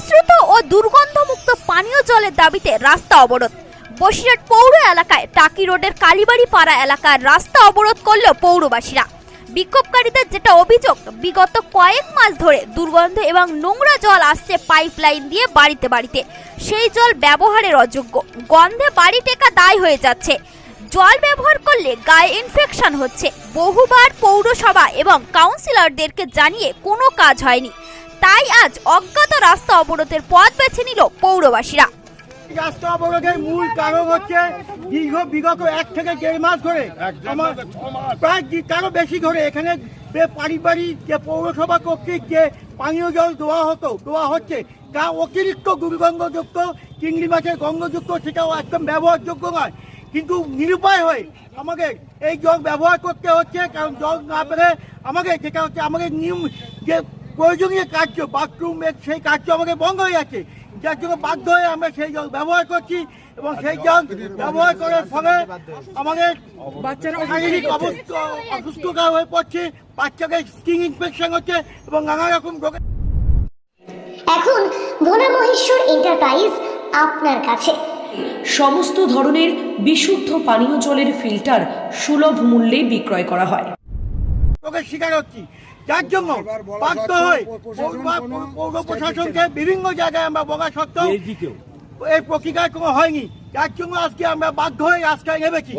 বিশুদ্ধ ও দুর্গন্ধমুক্ত পানীয় জলের দাবিতে রাস্তা অবরোধ। বসিরহাট পৌর এলাকায় টাকি রোডের কালীবাড়ি পাড়া এলাকার রাস্তা অবরোধ করল পৌরবাসীরা। বিক্ষোভকারীদের যেটা অভিযোগ, বিগত কয়েক মাস ধরে দুর্গন্ধ এবং নোংরা জল আসছে পাইপলাইন দিয়ে বাড়িতে বাড়িতে। সেই জল ব্যবহারের অযোগ্য, গন্ধে বাড়ি টেকা দায় হয়ে যাচ্ছে। জল ব্যবহার করলে গায়ে ইনফেকশন হচ্ছে। বহুবার পৌরসভা এবং কাউন্সিলরদেরকে জানিয়ে কোনো কাজ হয়নি। তাই আজ অজ্ঞাত রাস্তা অবরোধের পথ বেছে নিল পৌরবাসীরা। রাস্তা অবরোধের মূল কারণ হচ্ছে বিগত 1 থেকে 1.5 মাস ধরে, প্রায় তারও বেশি ধরে এখানে পারিবারিক যে পৌরসভা কর্তৃক যে পানীয় জল দেওয়া হচ্ছে তা অতিরিক্ত দুর্গন্ধযুক্ত, চিংড়ি মাছের গন্ধযুক্ত, সেটাও একদম ব্যবহারযোগ্য নয়। কিন্তু নিরুপায় হয়ে আমাকে এই জল ব্যবহার করতে হচ্ছে, কারণ জল না পেলে আমাকে যেটা হচ্ছে আমাদের নিয়ম যে প্রয়োজনীয় কার্য বাথরুম সেই কার্য আমাকে বন্ধ হয়ে যাচ্ছে, যার জন্য বাধ্য হয়ে আমরা সেই জল ব্যবহার করছি। এবং সেই জল ব্যবহার করার ফলে আমাদের বাচ্চারা শারীরিক অসুস্থতা হয়ে পড়ছে, বাচ্চাদের স্কিন ইনফেকশন হচ্ছে এবং নানা রকম রোগে। এখন ভোলা মহেশ্বর এন্টারপ্রাইজ আপনার কাছে সমস্ত ধরনের বিশুদ্ধ পানীয় জলের ফিল্টার সুলভ মূল্যে বিক্রয় করা হয়। রোগের শিকার হচ্ছি, যার জন্য বাধ্য হয়ে পৌর প্রশাসনকে বিভিন্ন জায়গায় আমরা বলা সত্ত্বেও এই প্রতিকার কোনো হয়নি। যার জন্য আজকে আমরা বাধ্য হয়ে রাস্তায় নেমেছি।